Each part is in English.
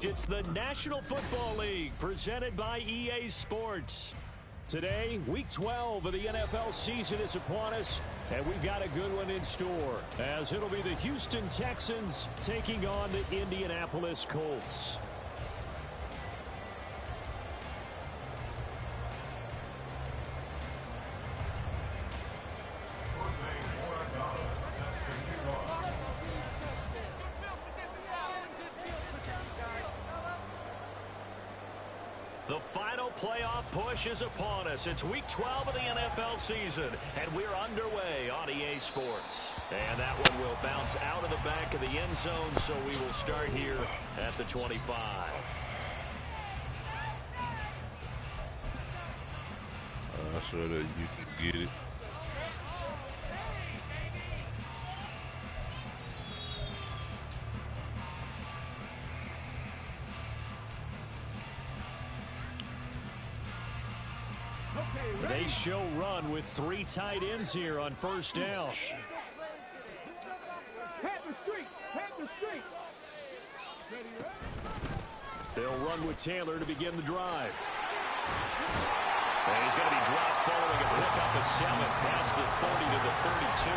It's the National Football League presented by EA Sports. Today, Week 12 of the NFL season is upon us, and we've got a good one in store, as it'll be the Houston Texans taking on the Indianapolis Colts. The final playoff push is upon us. It's Week 12 of the NFL season, and we're underway on EA Sports. And that one will bounce out of the back of the end zone, so we will start here at the 25. So that you can get it. They show run with 3 tight ends here on first down. They'll run with Taylor to begin the drive. And he's going to be dropped following a pickup of 7 past the 30 to the 32.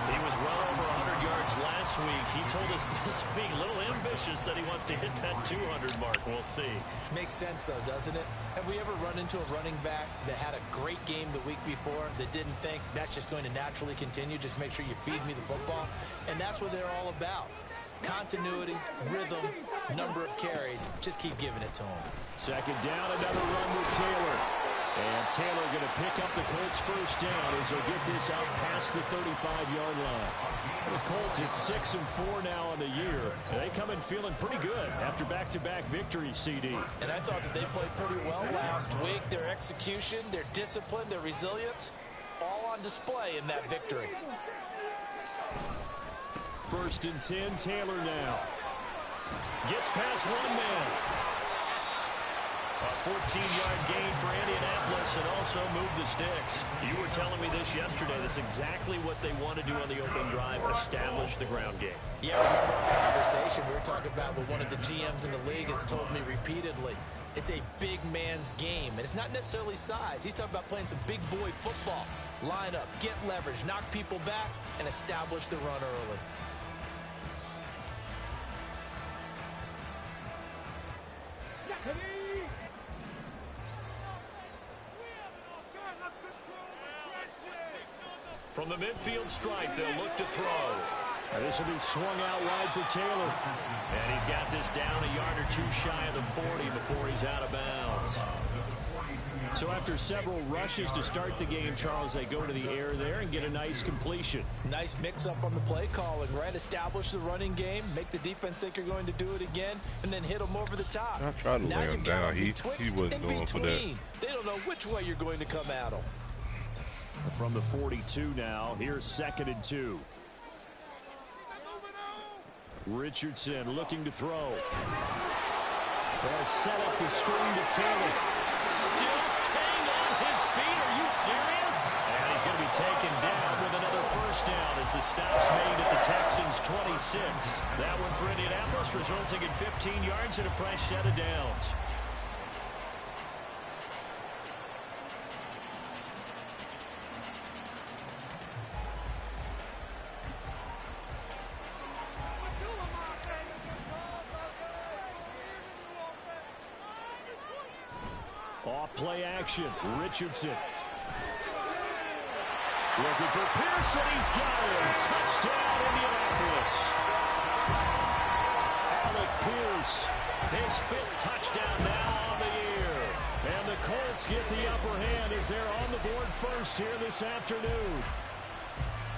He was well over 100 yards last week. He told us this week, a little ambitious, that he wants to hit that 200 mark. We'll see. Makes sense, though, doesn't it? Have we ever run into a running back that had a great game the week before that didn't think that's just going to naturally continue? Just make sure you feed me the football. And that's what they're all about. Continuity, rhythm, number of carries. Just keep giving it to him. Second down, another run with Taylor. And Taylor going to pick up the Colts first down as they'll get this out past the 35-yard line. The Colts at 6-4 now on the year. And they come in feeling pretty good after back-to-back victories, CD. And I thought that they played pretty well last week. Their execution, their discipline, their resilience, all on display in that victory. First and 10, Taylor now. Gets past one man. A 14-yard gain for Indianapolis and also move the sticks. You were telling me this yesterday. That's exactly what they want to do on the opening drive, establish the ground game. Yeah, I remember our conversation we were talking about with one of the GMs in the league that's told me repeatedly, it's a big man's game, and it's not necessarily size. He's talking about playing some big boy football. Line up, get leverage, knock people back, and establish the run early. From the midfield stripe, they'll look to throw. And this will be swung out wide for Taylor. And he's got this down a yard or two shy of the 40 before he's out of bounds. So after several rushes to start the game, Charles, they go to the air there and get a nice completion. Nice mix-up on the play calling, right? Establish the running game, make the defense think you're going to do it again, and then hit them over the top. I tried to lay him down. He wasn't going for that. They don't know which way you're going to come at them. From the 42 now, here's 2nd and 2. Richardson looking to throw. They'll set up the screen to Taylor. Still staying on his feet. Are you serious? And he's going to be taken down with another first down as the stop's made at the Texans' 26. That one for Indianapolis resulting in 15 yards and a fresh set of downs. Off-play action. Richardson. Looking for Pearson. He's got him. Touchdown, Indianapolis. Alec Pierce. His 5th touchdown now on the year. And the Colts get the upper hand as they're on the board first here this afternoon.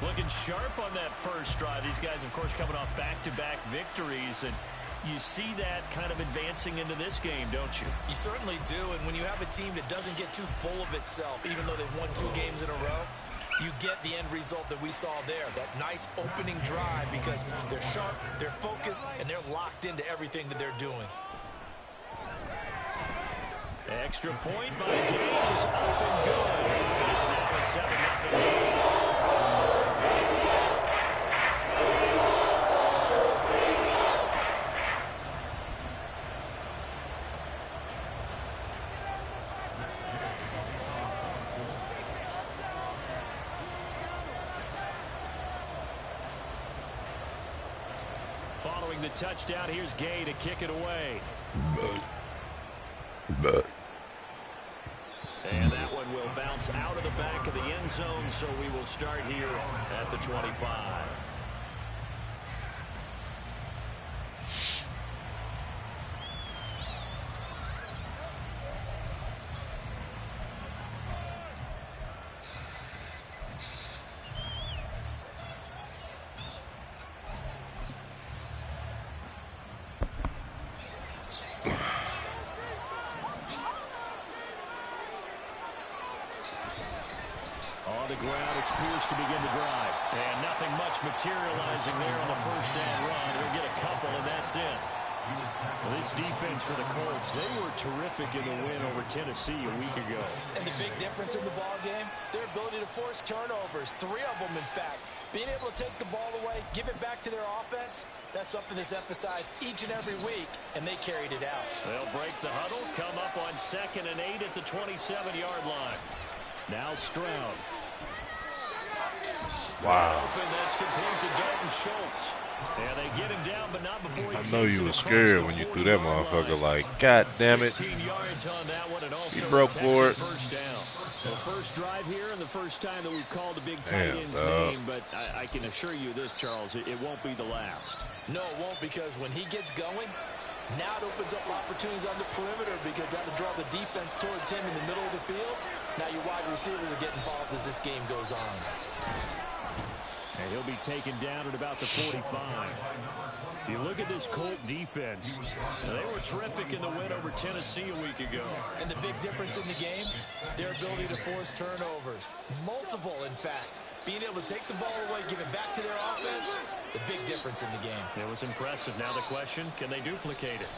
Looking sharp on that first drive. These guys, of course, coming off back-to-back victories. And you see that kind of advancing into this game, don't you? You certainly do, and when you have a team that doesn't get too full of itself, even though they've won 2 games in a row, you get the end result that we saw there, that nice opening drive because they're sharp, they're focused, and they're locked into everything that they're doing. Extra point by Gaines, up and good. It's now a 7-0 lead. following the touchdown. Here's Gay to kick it away. And that one will bounce out of the back of the end zone, so we will start here at the 25. On the ground, it's Pierce to begin the drive. And nothing much materializing there on the first down run. He'll get a couple, and that's it. Well, this defense for the Colts, they were terrific in the win over Tennessee a week ago. And the big difference in the ball game, their ability to force turnovers, 3 of them, in fact. Being able to take the ball away, give it back to their offense, that's something that's emphasized each and every week, and they carried it out. They'll break the huddle, come up on 2nd and 8 at the 27-yard line. Now Stroud. Wow. Open, that's complete to Dalton Schultz. Yeah, they get him down, but not before he I know you were scared when you threw that motherfucker. Like, God damn it. 16 yards on that one, and also he broke for it. First down. The first drive here and the first time that we've called a big tight end's name, but I can assure you this, Charles, it won't be the last. No, it won't, because when he gets going, now it opens up opportunities on the perimeter, because that'll draw the defense towards him in the middle of the field. Now your wide receivers are getting involved as this game goes on. And he'll be taken down at about the 45. You look at this Colt defense. They were terrific in the win over Tennessee a week ago. And the big difference in the game, their ability to force turnovers. Multiple, in fact. Being able to take the ball away, give it back to their offense, the big difference in the game. It was impressive. Now the question, can they duplicate it?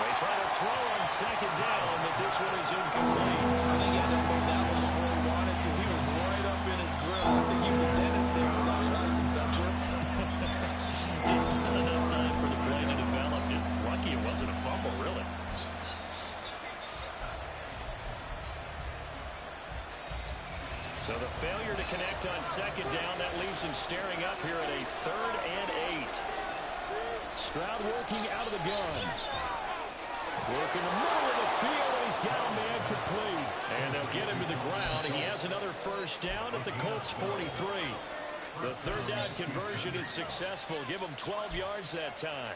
They try to throw on 2nd down, but this one is incomplete. I think he had to pull that one before he wanted to. He was right up in his grill. I think he was a dentist there without a license, don't you? Just not enough time for the play to develop. Just lucky it wasn't a fumble, really. So the failure to connect on 2nd down, that leaves him staring up here at a 3rd and 8. Stroud working out of the gun. Work in the middle of the field, and he's got a man complete. And they'll get him to the ground. He has another first down at the Colts 43. The 3rd down conversion is successful. Give him 12 yards that time.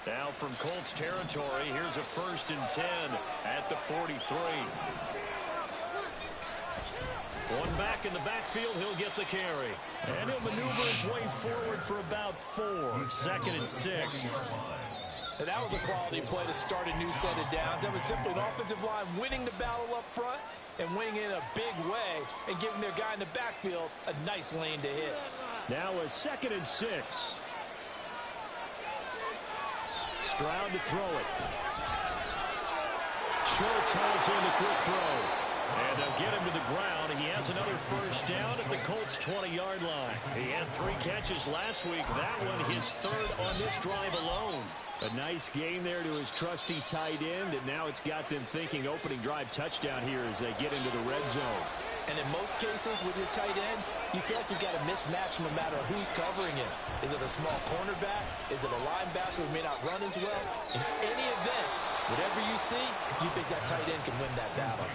Now from Colts territory, here's a 1st and 10 at the 43. One back in the backfield, he'll get the carry. And he'll maneuver his way forward for about 4. 2nd and 6. And that was a quality play to start a new set of downs. That was simply an offensive line winning the battle up front and winning in a big way and giving their guy in the backfield a nice lane to hit. Now a 2nd and 6. Stroud to throw it. Schultz holds in the quick throw. And they'll get him to the ground. He has another first down at the Colts 20-yard line. He had 3 catches last week. That one his 3rd on this drive alone. A nice game there to his trusty tight end, and now it's got them thinking opening drive touchdown here as they get into the red zone. And in most cases with your tight end, you feel like you've got a mismatch no matter who's covering him. Is it a small cornerback? Is it a linebacker who may not run as well? In any event, whatever you see, you think that tight end can win that battle.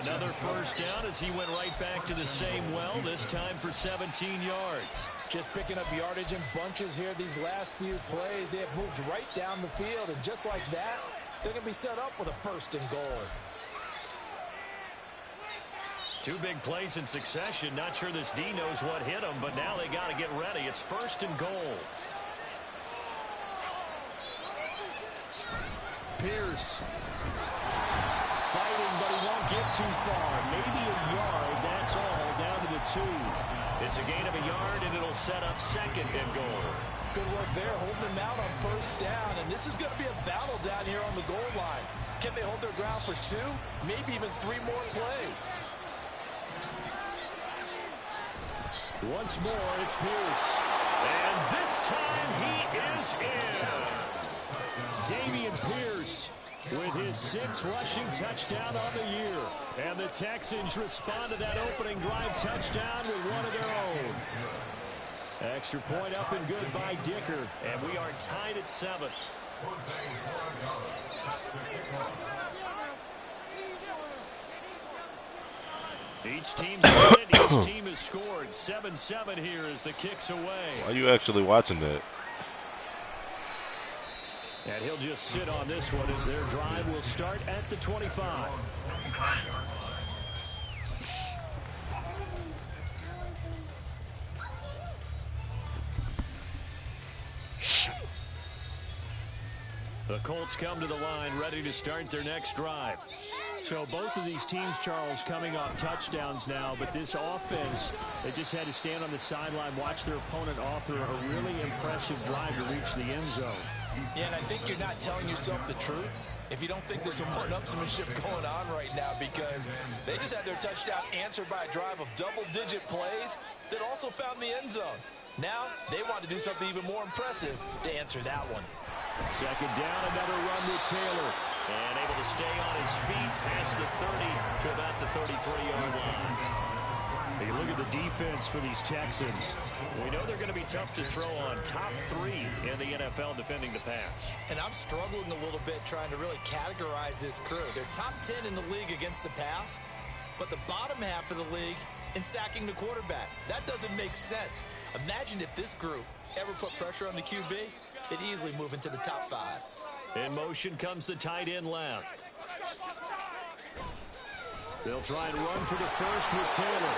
Another first down as he went right back to the same well, this time for 17 yards. Just picking up yardage in bunches here these last few plays. They have moved right down the field, and just like that, they're going to be set up with a 1st and goal. 2 big plays in succession. Not sure this D knows what hit him, but now they got to get ready. It's 1st and goal. Pierce fighting, but he won't get too far. Maybe a yard, that's all, down to the 2. It's a gain of a yard, and it'll set up 2nd and goal. Good work there, holding them out on 1st down, and this is going to be a battle down here on the goal line. Can they hold their ground for 2, maybe even 3 more plays? Once more, it's Pierce. And this time he is in. Dameon Pierce with his 6th rushing touchdown on the year. And the Texans respond to that opening drive touchdown with one of their own. Extra point up and good by Dicker. And we are tied at 7. Each team's each team has scored. 7-7 here as the kick's away. Are you actually watching that? And he'll just sit on this one as their drive will start at the 25. The Colts come to the line ready to start their next drive. So both of these teams, Charles, coming off touchdowns now, but this offense, they just had to stand on the sideline, watch their opponent author a really impressive drive to reach the end zone. Yeah, and I think you're not telling yourself the truth if you don't think there's some one-upsmanship going on right now, because they just had their touchdown answered by a drive of double-digit plays that also found the end zone. Now they want to do something even more impressive to answer that one. Second down, another run with Taylor. And able to stay on his feet past the 30 to about the 33-yard line. You look at the defense for these Texans. We know they're going to be tough to throw on. Top 3 in the NFL defending the pass. And I'm struggling a little bit trying to really categorize this crew. They're top 10 in the league against the pass, but the bottom half of the league in sacking the quarterback. That doesn't make sense. Imagine if this group ever put pressure on the QB, they'd easily move into the top 5. In motion comes the tight end left. They'll try and run for the first with Taylor.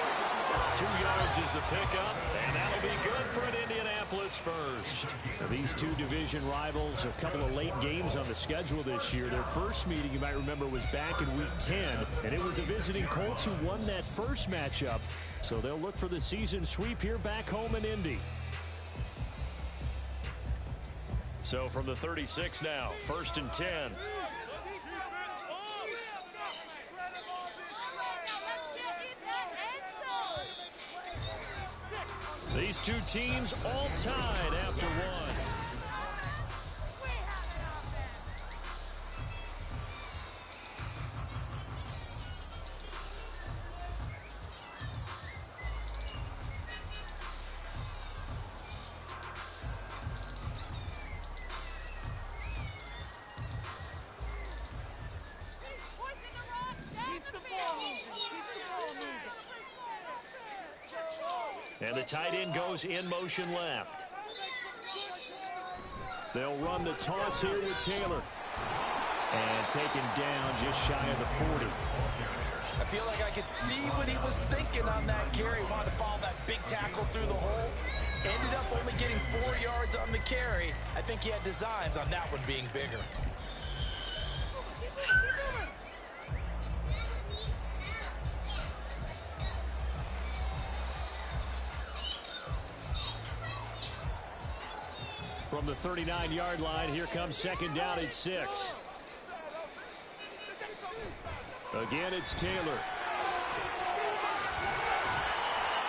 2 yards is the pickup, and that'll be good for an Indianapolis first. Now, these two division rivals, a couple of late games on the schedule this year. Their first meeting, you might remember, was back in Week 10, and it was the visiting Colts who won that first matchup. So they'll look for the season sweep here back home in Indy. So from the 36 now, 1st and 10. These two teams all tied after one. And the tight end goes in motion left. They'll run the toss here with Taylor. And taken down just shy of the 40. I feel like I could see what he was thinking on that carry. Wanted to follow that big tackle through the hole. Ended up only getting 4 yards on the carry. I think he had designs on that one being bigger. From the 39-yard line, here comes second down at 6. Again, it's Taylor.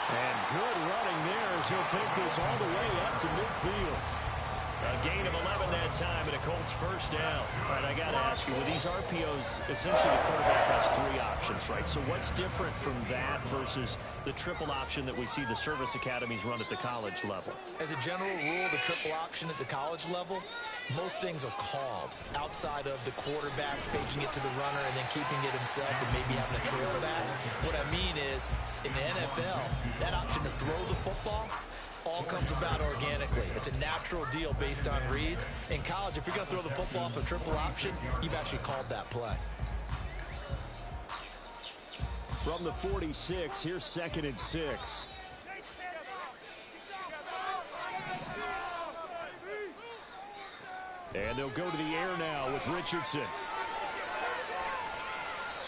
And good running there as he'll take this all the way up to midfield. A gain of 11 that time and a Colts first down. All right, I got to ask you, with these RPOs, essentially the quarterback has 3 options, right? So what's different from that versus the triple option that we see the service academies run at the college level? As a general rule, the triple option at the college level, most things are called outside of the quarterback faking it to the runner and then keeping it himself and maybe having a trail back. What I mean is, in the NFL, that option to throw the football all comes about organically. It's a natural deal based on reads. In college, if you're going to throw the football off a triple option, you've actually called that play. From the 46, here's second and 6. And they'll go to the air now with Richardson.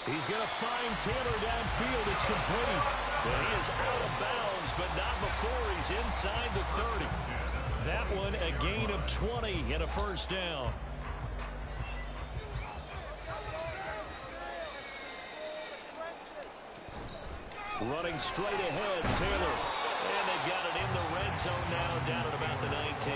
He's going to find Taylor downfield. It's complete. And he is out of bounds, but not before he's inside the 30. That one a gain of 20 and a first down. Running straight ahead, Taylor. And they've got it in the red zone now, down at about the 19.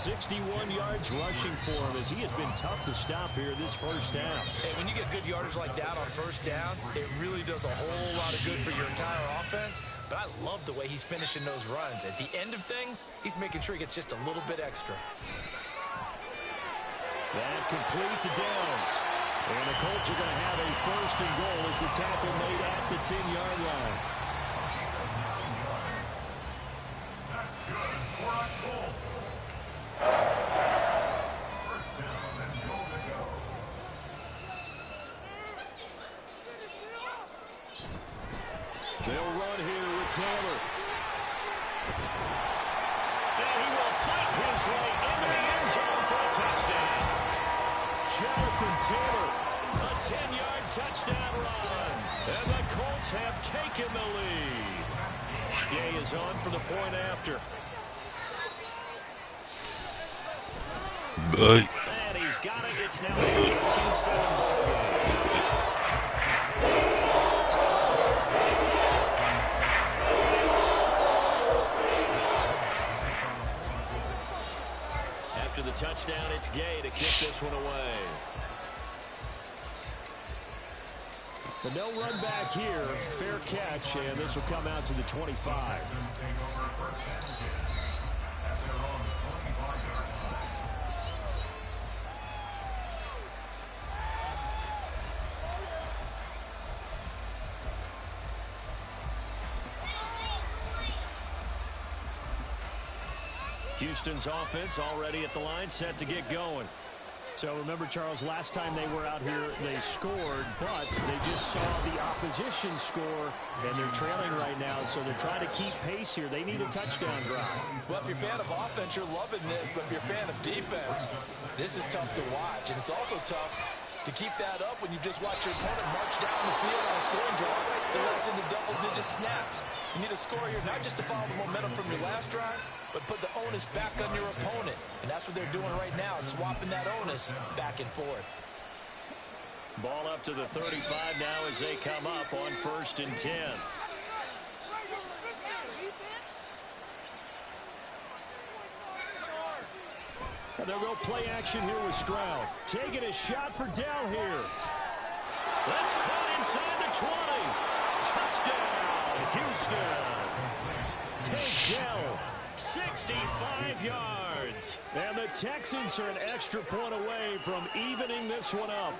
61 yards rushing for him as he has been tough to stop here this first half. Hey, when you get good yardage like that on first down, it really does a whole lot of good for your entire offense. But I love the way he's finishing those runs. At the end of things, he's making sure he gets just a little bit extra. That complete to Downs. And the Colts are going to have a first and goal as the tackle made at the 10-yard line. That's good for our Colts. First down and goal to go. They'll run here with Taylor. And he will fight his way into the end zone for a touchdown. Jonathan Taylor, a 10-yard touchdown run. And the Colts have taken the lead. Day is on for the point after. And he's got it. It's now a 15-7 ball game. After the touchdown, it's Gay to kick this one away. But no run back here. Fair catch, and this will come out to the 25. Houston's offense already at the line, set to get going. So remember, Charles, last time they were out here, they scored, but they just saw the opposition score, and they're trailing right now, so they're trying to keep pace here. They need a touchdown drive. Well, if you're a fan of offense, you're loving this, but if you're a fan of defense, this is tough to watch, and it's also tough to keep that up when you just watch your opponent march down the field on a scoring drive. They're less into double-digit snaps. You need a score here, not just to follow the momentum from your last drive, but put the onus back on your opponent. And that's what they're doing right now, swapping that onus back and forth. Ball up to the 35 now as they come up on 1st and 10. And they'll go play action here with Stroud. Taking a shot for Dell here. That's caught inside the 20. Touchdown, Houston. Take Dell. 65 yards. And the Texans are an extra point away from evening this one up.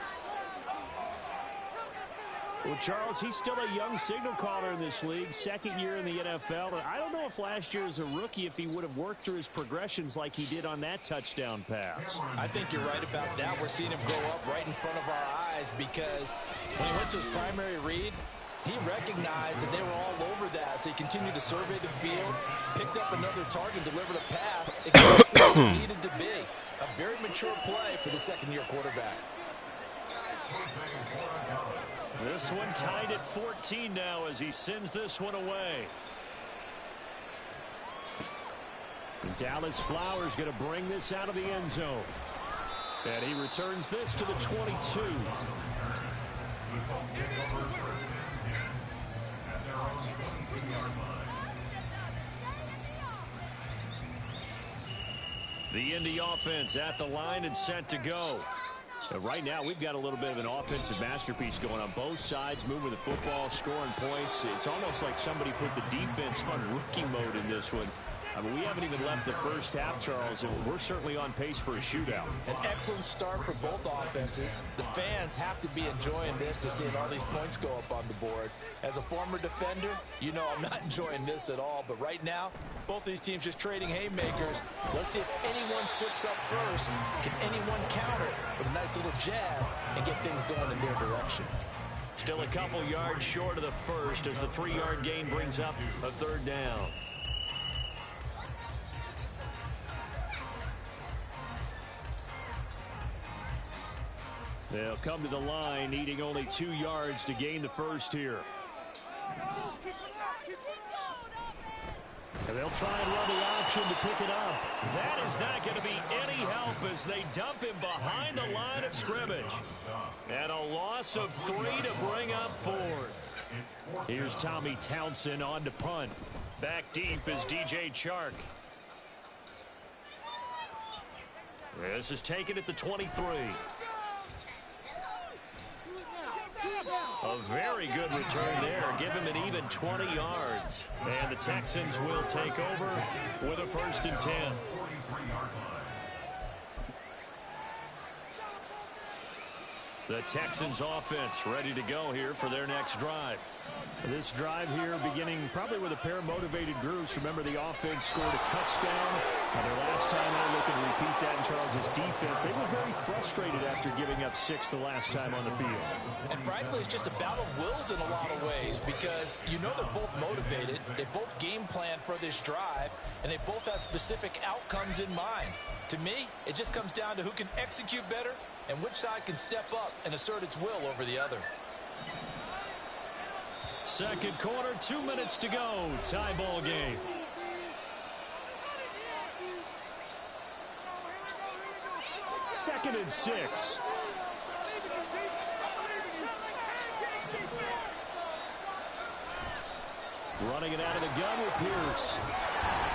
Well, Charles, he's still a young signal caller in this league, second year in the NFL. And I don't know if last year as a rookie, if he would have worked through his progressions like he did on that touchdown pass. I think you're right about that. We're seeing him grow up right in front of our eyes because when he went to his primary read, he recognized that they were all over that, so he continued to survey the field, picked up another target, delivered a pass, exactly where it needed to be. A very mature play for the second-year quarterback. This one tied at 14 now as he sends this one away. And Dallas Flowers going to bring this out of the end zone. And he returns this to the 22. The Indy offense at the line and set to go. But right now, we've got a little bit of an offensive masterpiece going on both sides, moving the football, scoring points. It's almost like somebody put the defense on rookie mode in this one. I mean, we haven't even left the first half, Charles, and we're certainly on pace for a shootout. An excellent start for both offenses. The fans have to be enjoying this to seeing all these points go up on the board. As a former defender, you know I'm not enjoying this at all. But right now, both these teams just trading haymakers. Let's see if anyone slips up first. Can anyone counter with a nice little jab and get things going in their direction? Still a couple yards short of the first as the 3-yard gain brings up a third down. They'll come to the line, needing only 2 yards to gain the first here. And they'll try and run the option to pick it up. That is not going to be any help as they dump him behind the line of scrimmage. And a loss of 3 to bring up 4. Here's Tommy Townsend on to punt. Back deep is DJ Chark. This is taken at the 23. A very good return there. Give him an even 20 yards. And the Texans will take over with a 1st and 10. The Texans offense ready to go here for their next drive. This drive here beginning probably with a pair of motivated groups. Remember, the offense scored a touchdown. Their last time out, looking to repeat that in Charles' defense. They were very frustrated after giving up 6 the last time on the field. And frankly, it's just a battle of wills in a lot of ways because you know they're both motivated. They both game plan for this drive, and they both have specific outcomes in mind. To me, it just comes down to who can execute better and which side can step up and assert its will over the other. Second quarter, 2 minutes to go. Tie ball game. Second and 6. Running it out of the gun with Pierce.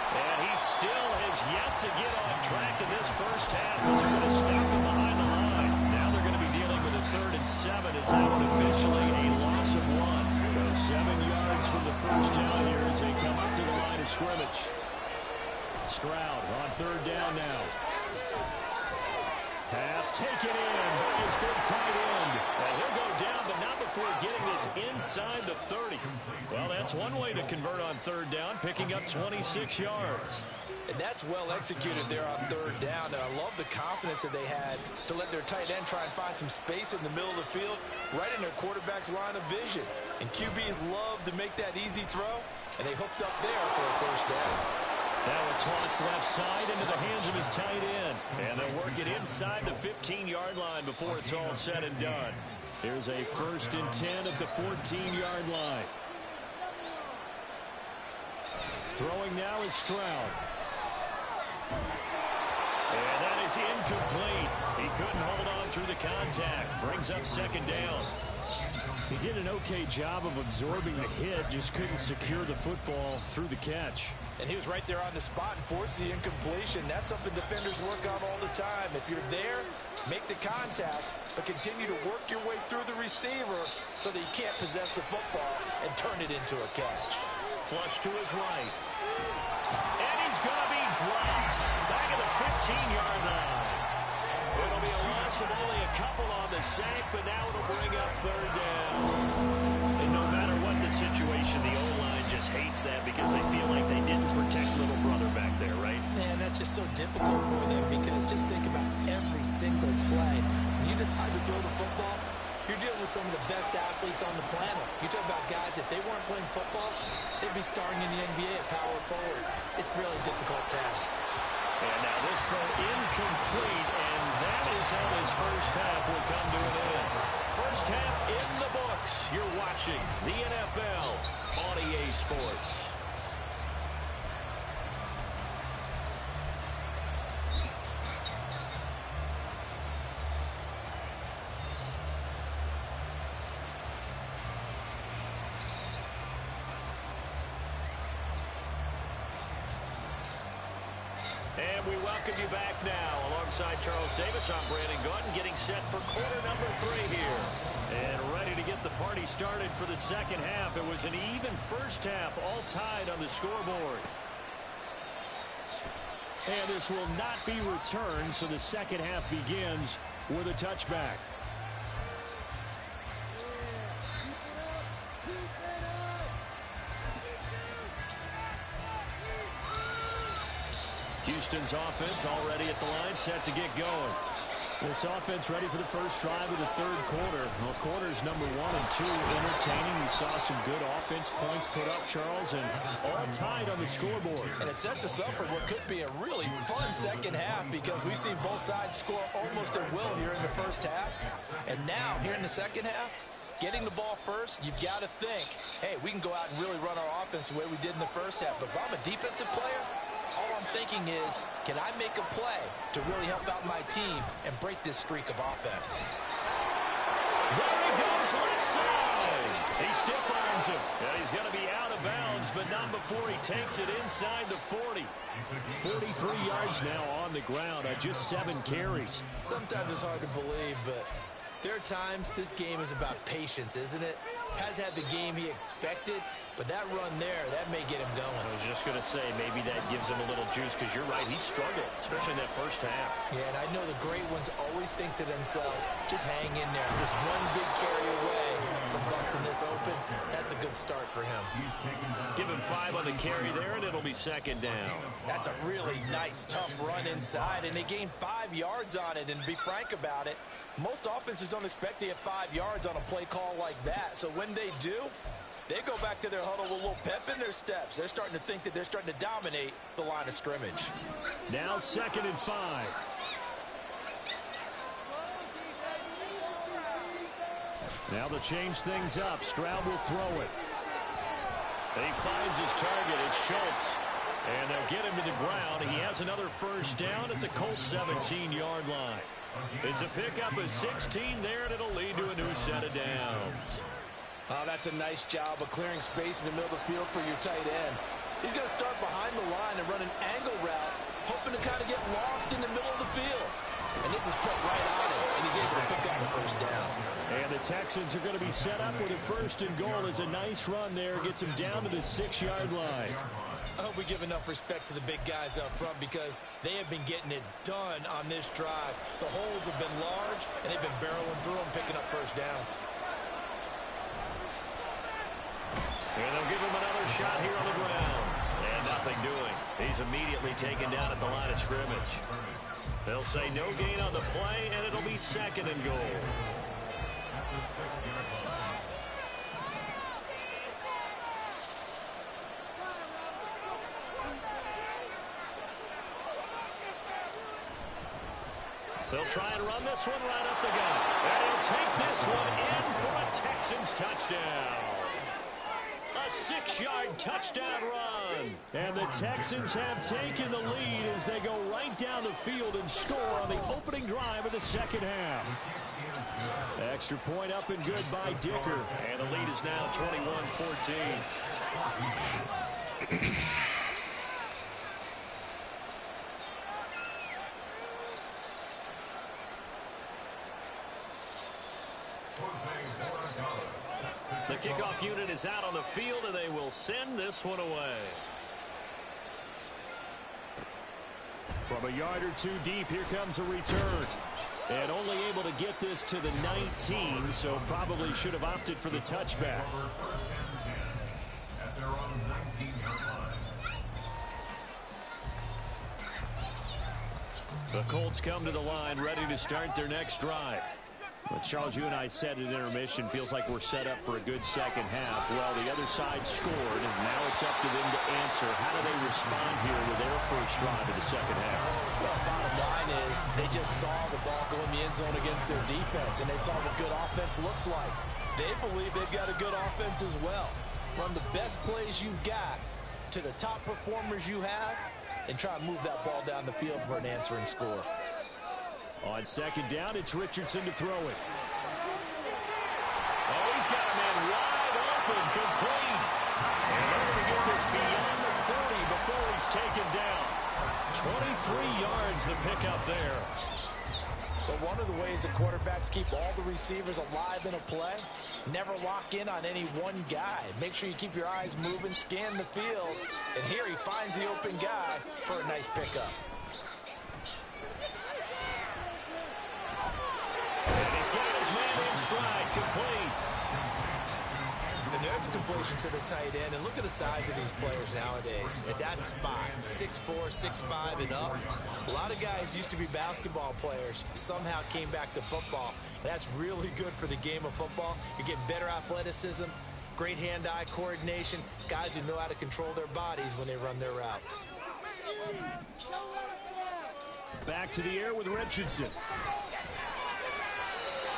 And he still has yet to get on track in this first half as they're going to stop him behind the line. Now they're going to be dealing with a 3rd and 7 as that one officially a loss of 1. So 7 yards from the first down here as they come up to the line of scrimmage. Stroud on 3rd down now. Pass taken in by his big tight end. And he'll go down, but not before getting this inside the 30. Well, that's one way to convert on 3rd down, picking up 26 yards. And that's well executed there on 3rd down. And I love the confidence that they had to let their tight end try and find some space in the middle of the field, right in their quarterback's line of vision. And QBs love to make that easy throw, and they hooked up there for a 1st down. Now a toss left side into the hands of his tight end. And they'll work it inside the 15-yard line before it's all said and done. Here's a 1st and 10 at the 14-yard line. Throwing now is Stroud. And that is incomplete. He couldn't hold on through the contact. Brings up 2nd down. He did an okay job of absorbing the hit, just couldn't secure the football through the catch. And he was right there on the spot and forced the incompletion. That's something defenders work on all the time. If you're there, make the contact, but continue to work your way through the receiver so that you can't possess the football and turn it into a catch. Flush to his right. And he's going to be dropped back at the 15-yard line. It'll be a loss of only a couple on the sack, but now it'll bring up 3rd down. And no matter what the situation, the O-line just hates that because they feel like they didn't protect little brother back there, right? Man, that's just so difficult for them because just think about every single play. When you decide to throw the football, you're dealing with some of the best athletes on the planet. You talk about guys, if they weren't playing football, they'd be starring in the NBA at power forward. It's really a difficult task. And now this throw incomplete, and that is how this first half will come to an end. First half in the books. You're watching the NFL on EA Sports. And we welcome you back now. Alongside Charles Davis, I'm Brandon Gautin, getting set for quarter number 3 here. And ready to get the party started for the second half. It was an even first half, all tied on the scoreboard. And this will not be returned, so the second half begins with a touchback. Houston's offense already at the line, set to get going. This offense ready for the first drive of the 3rd quarter. Well, quarters number 1 and 2 entertaining. We saw some good offense points put up, Charles, and all tied on the scoreboard. And it sets us up for what could be a really fun second half because we've seen both sides score almost at will here in the first half. And now, here in the second half, getting the ball first, you've got to think, hey, we can go out and really run our offense the way we did in the first half. But if I'm a defensive player, all I'm thinking is, can I make a play to really help out my team and break this streak of offense? There he goes left side. He stiff arms him. And he's going to be out of bounds, but not before he takes it inside the 40. 43 yards now on the ground on just 7 carries. Sometimes it's hard to believe, but there are times this game is about patience, isn't it? Has had the game he expected, but that run there, that may get him going. I was just going to say, maybe that gives him a little juice, because you're right, he struggled, especially in that first half. Yeah, and I know the great ones always think to themselves, just hang in there. Just one big carry away from busting this open. That's a good start for him. Give him 5 on the carry there, and it'll be second down. That's a really nice, tough run inside, and they gained 5 yards on it. And to be frank about it, most offenses don't expect to get 5 yards on a play call like that. So when they do, they go back to their huddle with a little pep in their steps. They're starting to think that they're starting to dominate the line of scrimmage. Now 2nd and 5. Now to change things up, Stroud will throw it. And he finds his target. It's Schultz. And they'll get him to the ground. He has another first down at the Colts 17-yard line. It's a pickup of 16 there, and it'll lead to a new set of downs. Oh, that's a nice job of clearing space in the middle of the field for your tight end. He's going to start behind the line and run an angle route, hoping to kind of get lost in the middle of the field. And this is put right on him, and he's able to pick up a first down. And the Texans are going to be set up with a 1st and goal. It's a nice run there. Gets him down to the 6-yard line. I hope we give enough respect to the big guys up front, because they have been getting it done on this drive. The holes have been large, and they've been barreling through them, picking up first downs. And they'll give him another shot here on the ground. And nothing doing. He's immediately taken down at the line of scrimmage. They'll say no gain on the play, and it'll be 2nd and goal. They'll try and run this one right up the gut. And he'll take this one in for a Texans touchdown. A 6-yard touchdown run. And the Texans have taken the lead as they go right down the field and score on the opening drive of the second half. Extra point up and good by Dicker. And the lead is now 21-14. The kickoff unit is out on the field, and they will send this one away. From a yard or two deep, here comes a return. And only able to get this to the 19, so probably should have opted for the touchback. At their own 19-yard line. The Colts come to the line, ready to start their next drive. But Charles, you and I said at intermission, feels like we're set up for a good second half. Well, the other side scored, and now it's up to them to answer. How do they respond here with their first drive of the second half? Well, bottom line is they just saw the ball go in the end zone against their defense, and they saw what good offense looks like. They believe they've got a good offense as well. Run the best plays you've got to the top performers you have, and try and move that ball down the field for an answering score. On second down, it's Richardson to throw it. Oh, he's got a man wide open, complete. And they're going to get this beyond the 40 before he's taken down. 23 yards the pickup there. But one of the ways that quarterbacks keep all the receivers alive in a play, never lock in on any one guy. Make sure you keep your eyes moving, scan the field, and here he finds the open guy for a nice pickup. And he's got his man in stride, complete. And there's a completion to the tight end. And look at the size of these players nowadays. At that spot, 6'4", 6'5", and up. A lot of guys used to be basketball players, somehow came back to football. That's really good for the game of football. You're getting better athleticism, great hand-eye coordination, guys who know how to control their bodies when they run their routes. Back to the air with Richardson.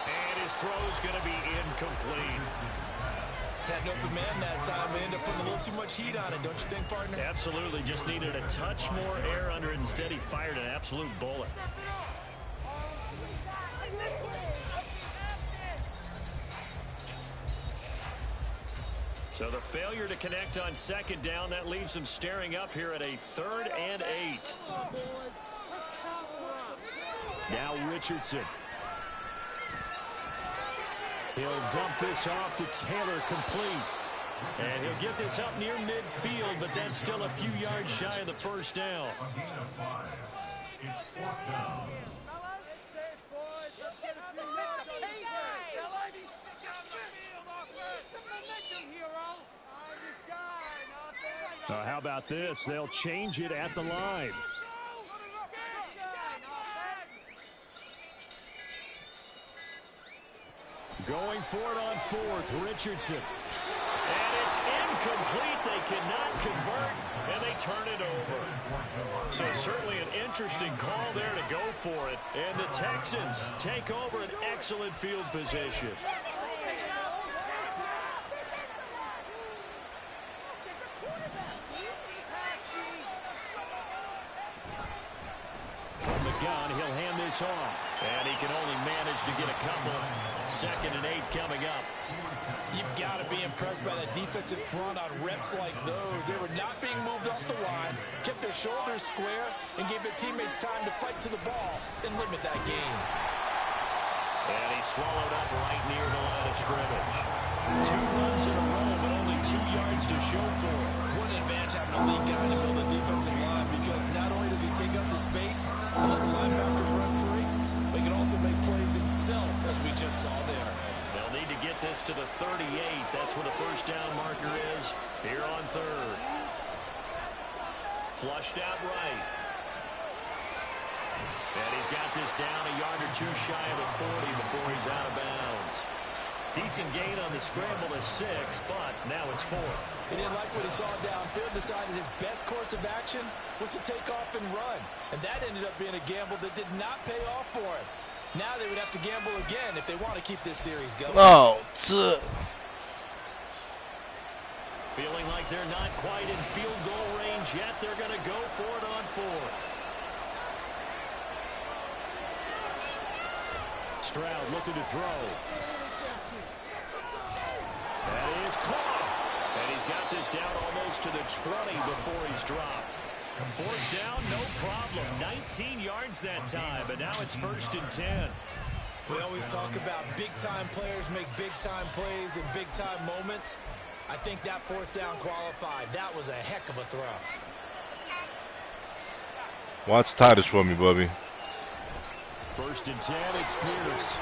And his throw's going to be incomplete. Had an open man that time, but ended up putting a little too much heat on it, don't you think, partner? Absolutely. Just needed a touch more air under it. Instead, he fired an absolute bullet. So the failure to connect on second down, that leaves them staring up here at a 3rd and 8. Now Richardson. He'll dump this off to Taylor, complete. And he'll get this up near midfield, but that's still a few yards shy of the first down. A gain of 5. It's 4th down. How about this? They'll change it at the line. Going for it on 4th, Richardson. And it's incomplete. They cannot convert, and they turn it over. So certainly an interesting call there to go for it. And the Texans take over an excellent field position. From the gun, he'll hand this off. And he can only manage to get a couple. 2nd and 8 coming up. You've got to be impressed by that defensive front on reps like those. They were not being moved off the line, kept their shoulders square, and gave their teammates time to fight to the ball and limit that gain. And he swallowed up right near the line of scrimmage. 2 runs in a row, but only 2 yards to show for it. What an advantage having a lead guy to build a defensive line, because not only does he take up the space and let the linebackers run free, but he can also make plays himself, as we just saw there. They'll need to get this to the 38. That's what a first down marker is here on 3rd. Flushed out right. And he's got this down a yard or 2 shy of the 40 before he's out of bounds. Decent gain on the scramble to 6, but now it's 4th. He didn't like what he saw downfield, decided his best course of action was to take off and run. And that ended up being a gamble that did not pay off for him. Now they would have to gamble again if they want to keep this series going. Feeling like they're not quite in field goal range yet. They're going to go for it on 4th. Stroud looking to throw. That is caught. And he's got this down almost to the 20 before he's dropped. 4th down, no problem. 19 yards that time, but now it's 1st and 10. We always talk about big-time players make big-time plays in big-time moments. I think that 4th down qualified. That was a heck of a throw. Watch Titus for me, Bubby. 1st and 10, it's Pierce.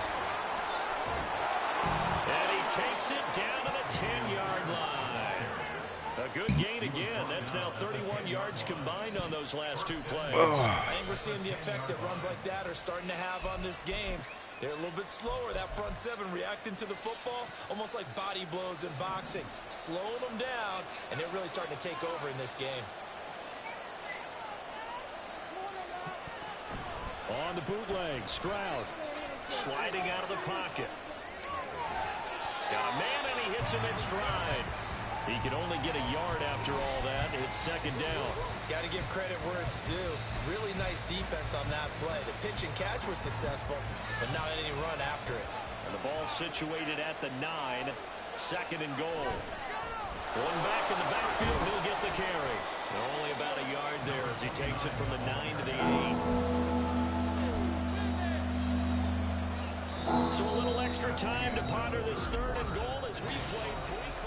And he takes it down to the 10-yard line. A good gain again. That's now 31 yards combined on those last 2 plays. And we're seeing the effect that runs like that are starting to have on this game. They're a little bit slower, that front 7, reacting to the football, almost like body blows in boxing. Slowing them down, and they're really starting to take over in this game. On the bootleg, Stroud. Sliding out of the pocket. Got a man, and he hits him in stride. He can only get a yard after all that. It's 2nd down. Got to give credit where it's due. Really nice defense on that play. The pitch and catch was successful, but not any run after it. And the ball situated at the 9. 2nd and goal. One back in the backfield, he'll get the carry. Only about a yard there as he takes it from the 9 to the 8. So a little extra time to ponder this 3rd and goal as we play 3 quarters.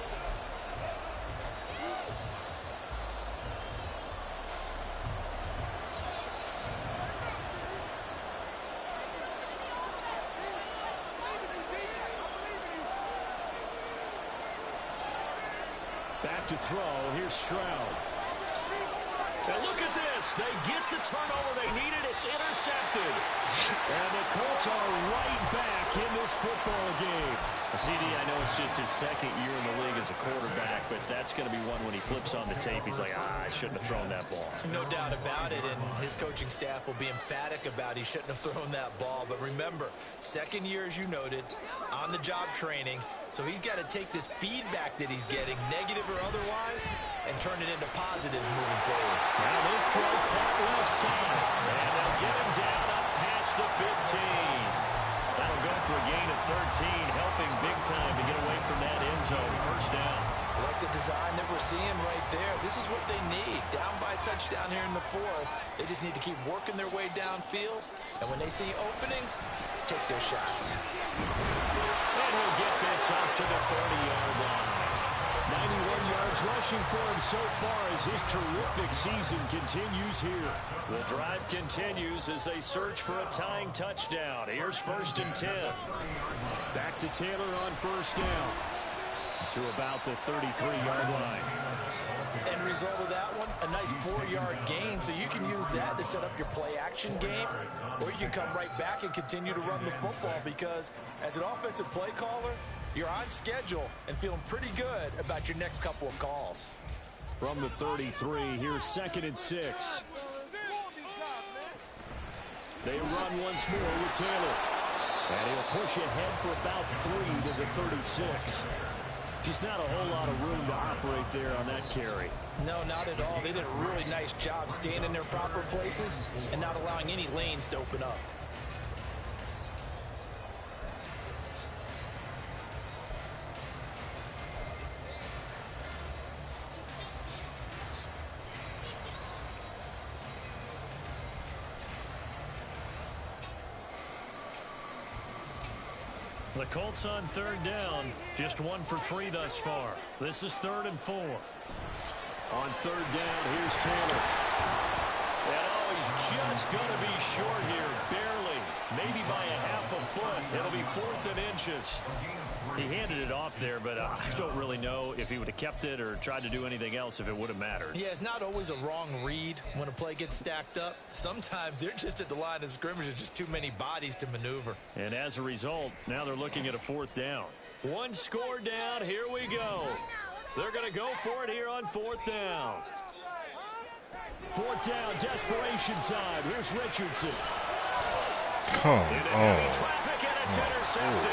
Back to throw. Here's Stroud. And look at this. They get the turnover they needed. It's intercepted. And the Colts are right back in this football game. CD, I know it's just his 2nd year in the league as a quarterback, but that's going to be one when he flips on the tape. He's like, I shouldn't have thrown that ball. No doubt about it, and his coaching staff will be emphatic about he shouldn't have thrown that ball. But remember, 2nd year, as you noted, on-the-job training. So he's got to take this feedback that he's getting, negative or otherwise, and turn it into positives moving forward. Now this throw caught left side, and they'll get him down up past the 15. That'll go for a gain of 13, helping big time to get away from that end zone. 1st down. I like the design that we're seeing right there. This is what they need. Down by a touchdown here in the fourth. They just need to keep working their way downfield. And when they see openings, take their shots. And he'll get this up to the 30-yard line. 91 yards rushing for him so far as his terrific season continues here. The drive continues as they search for a tying touchdown. Here's 1st and 10. Back to Taylor on 1st down to about the 33-yard line. End result of that one, a nice 4-yard gain. So you can use that to set up your play-action game, or you can come right back and continue to run the football because as an offensive play caller, you're on schedule and feeling pretty good about your next couple of calls. From the 33, here's 2nd and 6. They run once more with Taylor. And he'll push ahead for about 3 to the 36. Just not a whole lot of room to operate there on that carry. No, not at all. They did a really nice job staying in their proper places and not allowing any lanes to open up. The Colts on 3rd down, just 1 for 3 thus far. This is 3rd and 4. On 3rd down, here's Taylor. And he's just going to be short here, barely, maybe by a half a foot. It'll be 4th and inches. He handed it off there, but I don't really know if he would have kept it or tried to do anything else if it would have mattered. Yeah, it's not always a wrong read when a play gets stacked up. Sometimes they're just at the line of scrimmage. There's just too many bodies to maneuver. And as a result, now they're looking at a 4th down. 1 score down. Here we go. They're going to go for it here on 4th down. 4th down, desperation time. Here's Richardson. Come on. Traffic and it's intercepted.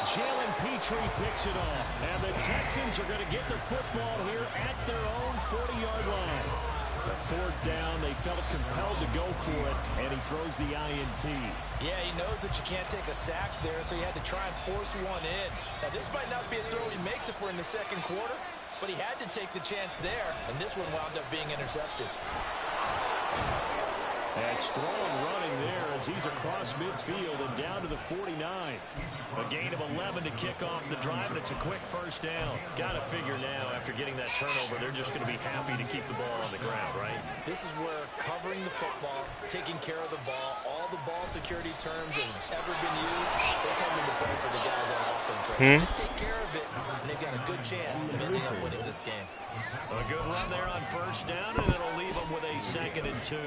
Jalen Petrie picks it off, and the Texans are going to get the football here at their own 40-yard line. The 4th down, they felt compelled to go for it, and he throws the INT. Yeah, he knows that you can't take a sack there, so he had to try and force one in. Now, this might not be a throw he makes if we're in the 2nd quarter, but he had to take the chance there, and this one wound up being intercepted. A strong running there as he's across midfield and down to the 49. A gain of 11 to kick off the drive, and it's a quick 1st down. Got to figure now, after getting that turnover, they're just going to be happy to keep the ball on the ground, right? This is where covering the football, taking care of the ball, all the ball security terms have ever been used, they come into play for the guys on offense right now. Just take care of it, and they've got a good chance of ending up winning this game. A good run there on 1st down, and it'll leave them with a 2nd and 2.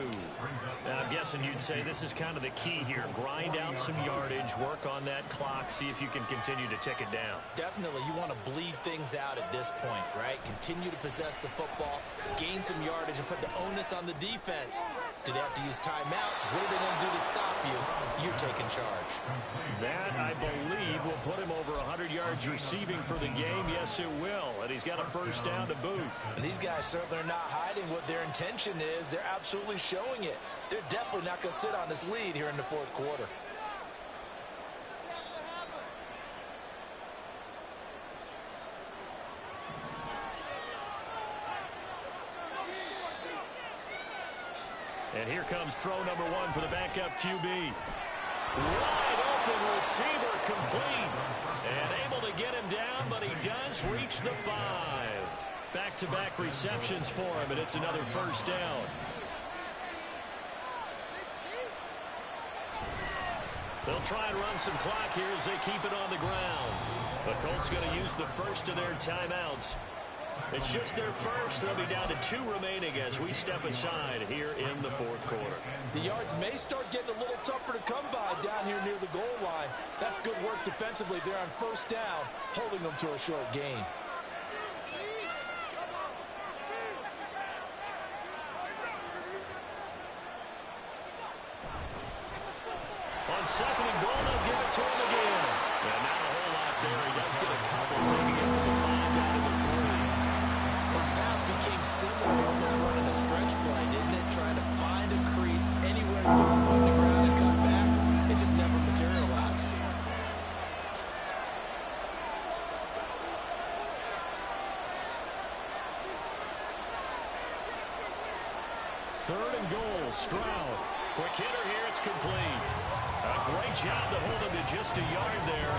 Now, I'm guessing you'd say this is kind of the key here. Grind out some yardage, work on that clock, see if you can continue to tick it down. Definitely. You want to bleed things out at this point, right? Continue to possess the football, gain some yardage, and put the onus on the defense. Do they have to use timeouts? What are they going to do to stop you? You're taking charge. That, I believe, will put him over 100 yards receiving for the game. Yes, it will. And he's got a 1st down to boot. And these guys certainly are not hiding what their intention is. They're absolutely showing it. They're definitely not going to sit on this lead here in the 4th quarter. And here comes throw number 1 for the backup QB. Wide open receiver complete. And able to get him down, but he does reach the 5. Back-to-back receptions for him, and it's another 1st down. They'll try and run some clock here as they keep it on the ground. The Colts going to use the first of their timeouts. It's just their first. They'll be down to 2 remaining as we step aside here in the 4th quarter. The yards may start getting a little tougher to come by down here near the goal line. That's good work defensively there on 1st down, holding them to a short gain. On 2nd and goal, they'll give it to him again. And not a whole lot there. He does get a couple, taking it from the 5 down to the 3. His path became similar to almost running a stretch play, didn't it? Trying to find a crease anywhere to put his foot in the ground and cut back. It just never materialized. 3rd and goal. Stroud. Quick hitter here. It's complete. A great job to hold him to just a yard there.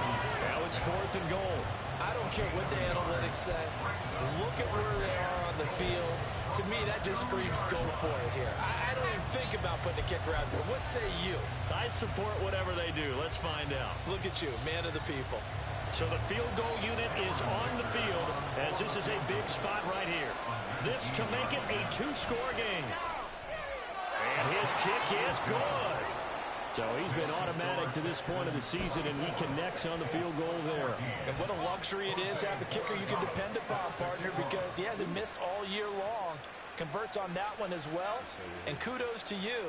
Now it's 4th and goal. I don't care what the analytics say. Look at where they are on the field. To me, that just screams go for it here. I don't even think about putting a kicker out there. What say you? I support whatever they do. Let's find out. Look at you, man of the people. So the field goal unit is on the field as this is a big spot right here. This to make it a 2-score game. And his kick is good. So he's been automatic to this point of the season, and he connects on the field goal there. And what a luxury it is to have a kicker you can depend upon, partner, because he hasn't missed all year long. Converts on that one as well. And kudos to you.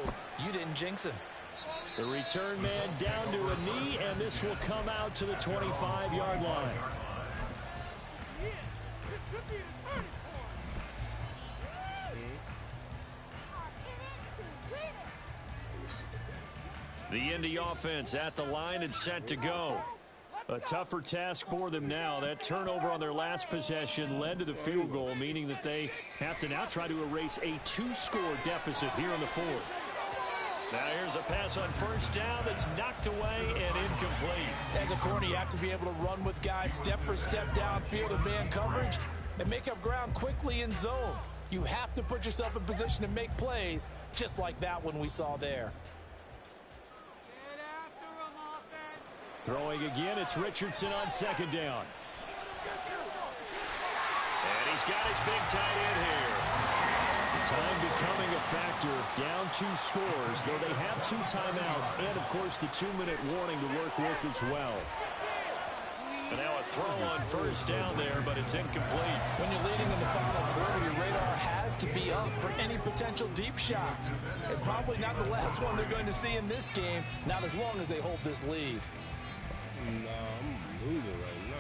You didn't jinx him. The return man down to a knee, and this will come out to the 25-yard line. The Indy offense at the line and set to go. A tougher task for them now. That turnover on their last possession led to the field goal, meaning that they have to now try to erase a 2-score deficit here in the 4th. Now here's a pass on 1st down that's knocked away and incomplete. As a corner, you have to be able to run with guys step for step downfield in man coverage and make up ground quickly in zone. You have to put yourself in position to make plays, just like that one we saw there. Throwing again, it's Richardson on 2nd down. And he's got his big tight end here. Time becoming a factor, down 2 scores, though they have 2 timeouts and, of course, the 2-minute warning to work with as well. And now a throw on 1st down there, but it's incomplete. When you're leading in the final quarter, your radar has to be up for any potential deep shots. And probably not the last one they're going to see in this game, not as long as they hold this lead. Nah, I'm losing right now.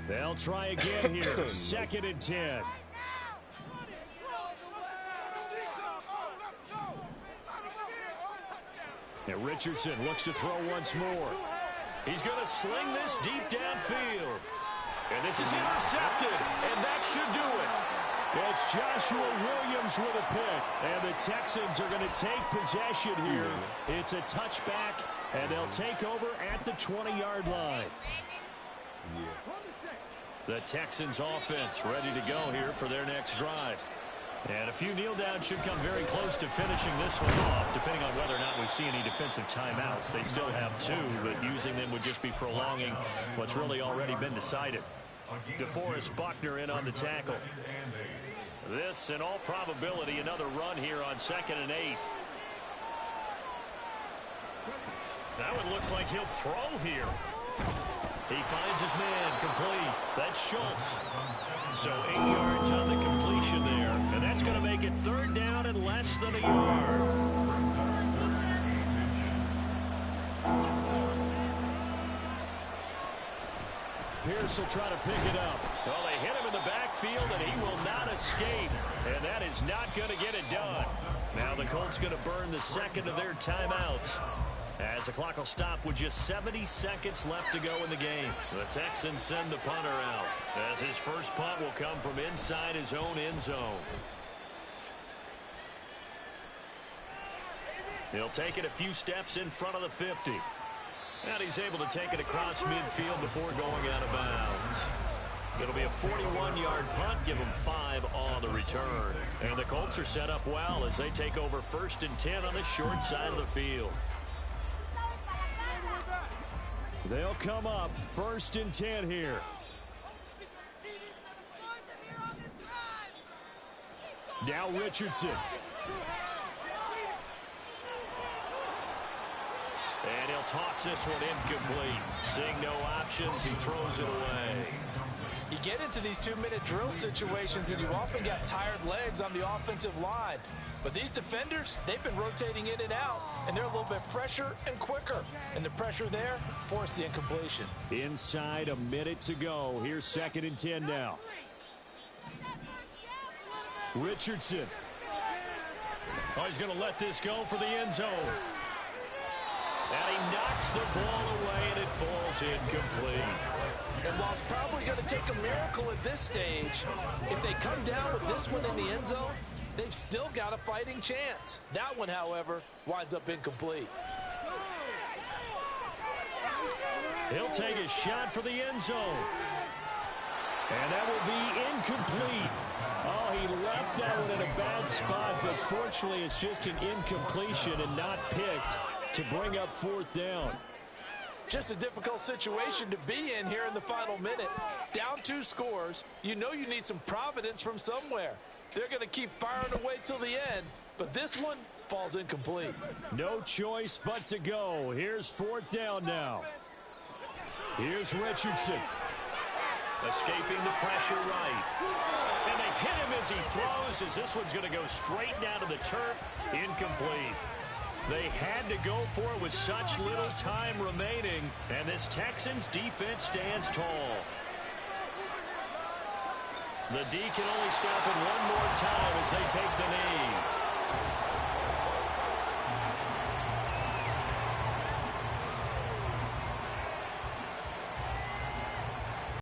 They'll try again here. 2nd and 10. And Richardson looks to throw once more. He's going to sling this deep downfield. And this is intercepted, and that should do it. It's Joshua Williams with a pick, and the Texans are going to take possession here. It's a touchback, and they'll take over at the 20-yard line. The Texans offense ready to go here for their next drive. And a few kneel downs should come very close to finishing this one off, depending on whether or not we see any defensive timeouts. They still have 2, but using them would just be prolonging what's really already been decided. DeForest Buckner in on the tackle. This, in all probability, another run here on 2nd and 8. Now it looks like he'll throw here. He finds his man complete. That's Schultz. So 8 yards on the completion there. And that's going to make it 3rd down and less than a yard. Pierce will try to pick it up. Well, they hit him in the backfield, and he will not escape. And that is not going to get it done. Now the Colts going to burn the 2nd of their timeouts, as the clock will stop with just 70 seconds left to go in the game. The Texans send the punter out, as his first punt will come from inside his own end zone. He'll take it a few steps in front of the 50. And he's able to take it across midfield before going out of bounds. It'll be a 41-yard punt, give him 5 on the return. And the Colts are set up well as they take over 1st and 10 on the short side of the field. They'll come up 1st and 10 here. Now Richardson. And he'll toss this one incomplete. Seeing no options, he throws it away. You get into these 2-minute drill situations and you often got tired legs on the offensive line. But these defenders, they've been rotating in and out, and they're a little bit fresher and quicker. And the pressure there forced the incompletion. Inside a minute to go. Here's 2nd and 10 now. Richardson. Oh, he's going to let this go for the end zone. And he knocks the ball away, and it falls incomplete. And while it's probably going to take a miracle at this stage, if they come down with this one in the end zone, they've still got a fighting chance. That one, however, winds up incomplete. He'll take a shot for the end zone. And that will be incomplete. Oh, he left that one in a bad spot, but fortunately it's just an incompletion and not picked to bring up 4th down. Just a difficult situation to be in here in the final minute. Down 2 scores. You know you need some providence from somewhere. They're going to keep firing away till the end, but this one falls incomplete. No choice but to go. Here's 4th down now. Here's Richardson. Escaping the pressure right. And they hit him as he throws, as this one's going to go straight down to the turf. Incomplete. They had to go for it with such little time remaining, and this Texans defense stands tall. The D can only stop it one more time as they take the knee.